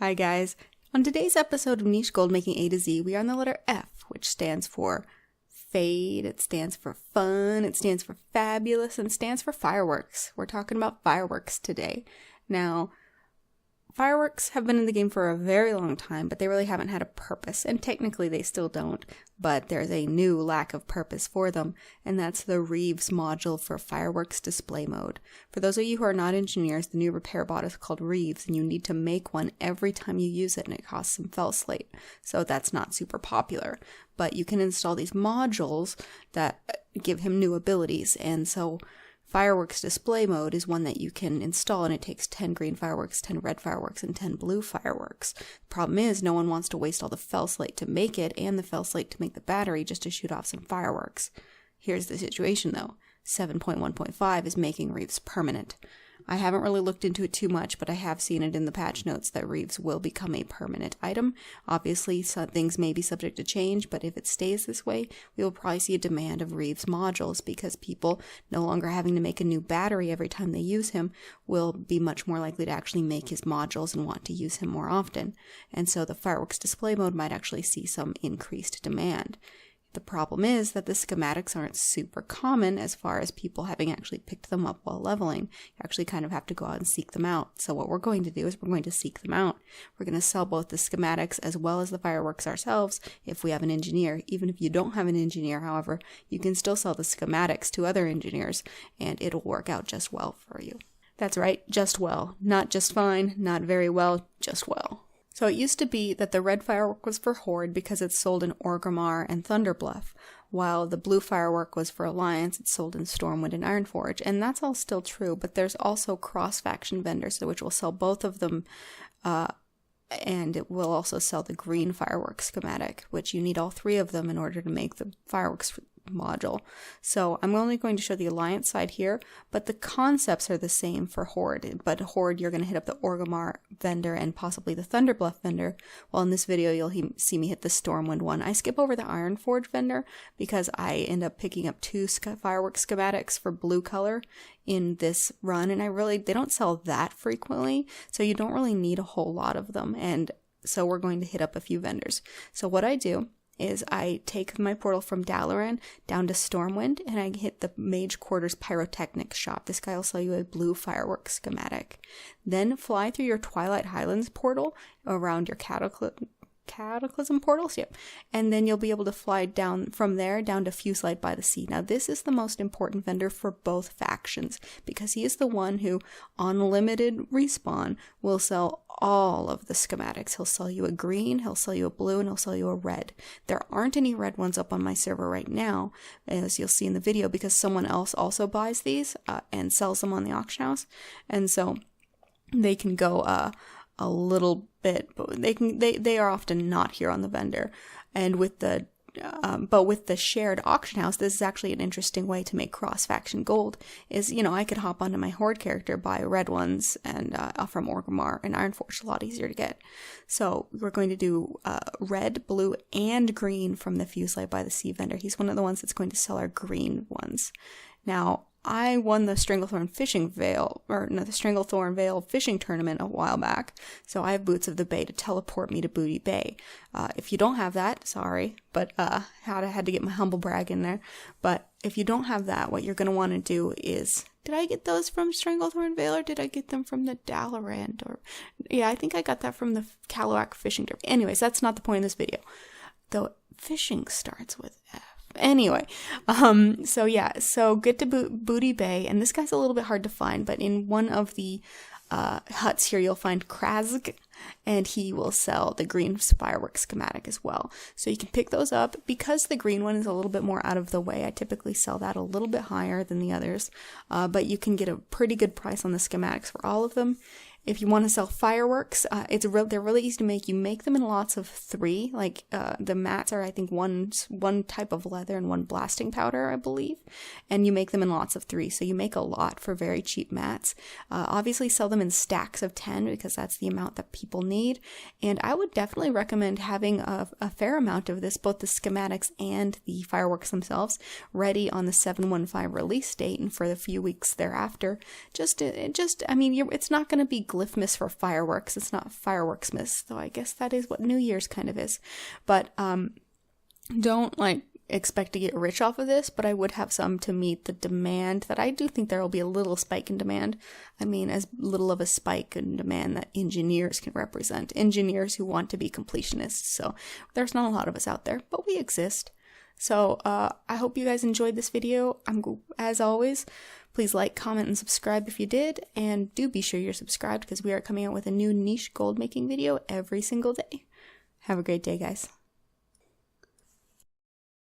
Hi guys. On today's episode of Niche Gold Making A to Z, we are on the letter F, which stands for fade, it stands for fun, it stands for fabulous, and stands for fireworks. We're talking about fireworks today. Now, fireworks have been in the game for a very long time, but they really haven't had a purpose, and technically they still don't, but there's a new lack of purpose for them, and that's the Reeves module for fireworks display mode. For those of you who are not engineers, the new repair bot is called Reeves, and you need to make one every time you use it, and it costs some fell slate, so that's not super popular. But you can install these modules that give him new abilities, and so Fireworks display mode is one that you can install, and it takes 10 green fireworks, 10 red fireworks, and 10 blue fireworks. The problem is no one wants to waste all the fell slate to make it and the fell slate to make the battery just to shoot off some fireworks. Here's the situation though. 7.1.5 is making Reeves permanent. I haven't really looked into it too much, but I have seen it in the patch notes that Reeves will become a permanent item. Obviously, some things may be subject to change, but if it stays this way, we will probably see a demand of Reeves modules because people no longer having to make a new battery every time they use him will be much more likely to actually make his modules and want to use him more often. And so the fireworks display mode might actually see some increased demand. The problem is that the schematics aren't super common as far as people having actually picked them up while leveling. You actually kind of have to go out and seek them out. So what we're going to do is we're going to seek them out. We're going to sell both the schematics as well as the fireworks ourselves if we have an engineer. Even if you don't have an engineer, however, you can still sell the schematics to other engineers and it'll work out just well for you. That's right, just well. Not just fine, not very well, just well. So it used to be that the red firework was for Horde because it's sold in Orgrimmar and Thunderbluff, while the blue firework was for Alliance, it's sold in Stormwind and Ironforge, and that's all still true, but there's also cross-faction vendors which will sell both of them, and it will also sell the green fireworks schematic, which you need all three of them in order to make the fireworks module. So I'm only going to show the Alliance side here, but the concepts are the same for Horde. But Horde, you're going to hit up the Orgrimmar vendor and possibly the Thunderbluff vendor, while in this video you'll see me hit the Stormwind one. I skip over the Ironforge vendor because I end up picking up two fireworks schematics for blue color in this run, and they don't sell that frequently, so you don't really need a whole lot of them, and so we're going to hit up a few vendors. So what I do is I take my portal from Dalaran down to Stormwind, and I hit the Mage Quarters Pyrotechnics shop. This guy will sell you a blue fireworks schematic. Then fly through your Twilight Highlands portal around your Cataclysm portals, yep. And then you'll be able to fly down from there down to Fuselight by the Sea. Now this is the most important vendor for both factions because he is the one who, on limited respawn, will sell all of the schematics. He'll sell you a green, he'll sell you a blue, and he'll sell you a red. There aren't any red ones up on my server right now, as you'll see in the video, because someone else also buys these and sells them on the auction house, and so they can go a little bit, but they are often not here on the vendor. And with the but with the shared auction house, this is actually an interesting way to make cross-faction gold. Is, I could hop onto my Horde character, buy red ones, and from Orgrimmar and Ironforge, a lot easier to get. So we're going to do red, blue, and green from the Fuselight by the Sea vendor. He's one of the ones that's going to sell our green ones. Now, I won the Stranglethorn Veil fishing tournament a while back, so I have Boots of the Bay to teleport me to Booty Bay. If you don't have that, sorry, but had to get my humble brag in there. But if you don't have that, what you're going to want to do is, did I get those from Stranglethorn Veil, or did I get them from the Dalaran? Yeah, I think I got that from the Kaluak fishing derby. Anyways, that's not the point of this video. Though fishing starts with F. Anyway, so get to Booty Bay, and this guy's a little bit hard to find, but in one of the huts here you'll find Krazg, and he will sell the green fireworks schematic as well. So you can pick those up. Because the green one is a little bit more out of the way, I typically sell that a little bit higher than the others, but you can get a pretty good price on the schematics for all of them. If you want to sell fireworks, they're really easy to make. You make them in lots of 3. Like the mats are, I think, one type of leather and one blasting powder, I believe. And you make them in lots of 3, so you make a lot for very cheap mats. Obviously, sell them in stacks of 10 because that's the amount that people need. And I would definitely recommend having a fair amount of this, both the schematics and the fireworks themselves, ready on the 7.15 release date and for the few weeks thereafter. It's not going to be Glyphmas for fireworks. It's not Fireworksmas, though I guess that is what New Year's kind of is. But don't like expect to get rich off of this, but I would have some to meet the demand that I do think there will be a little spike in demand. I mean, as little of a spike in demand that engineers can represent. Engineers who want to be completionists. So there's not a lot of us out there, but we exist. So I hope you guys enjoyed this video. As always, please like, comment, and subscribe if you did. And do be sure you're subscribed because we are coming out with a new niche gold making video every single day. Have a great day, guys.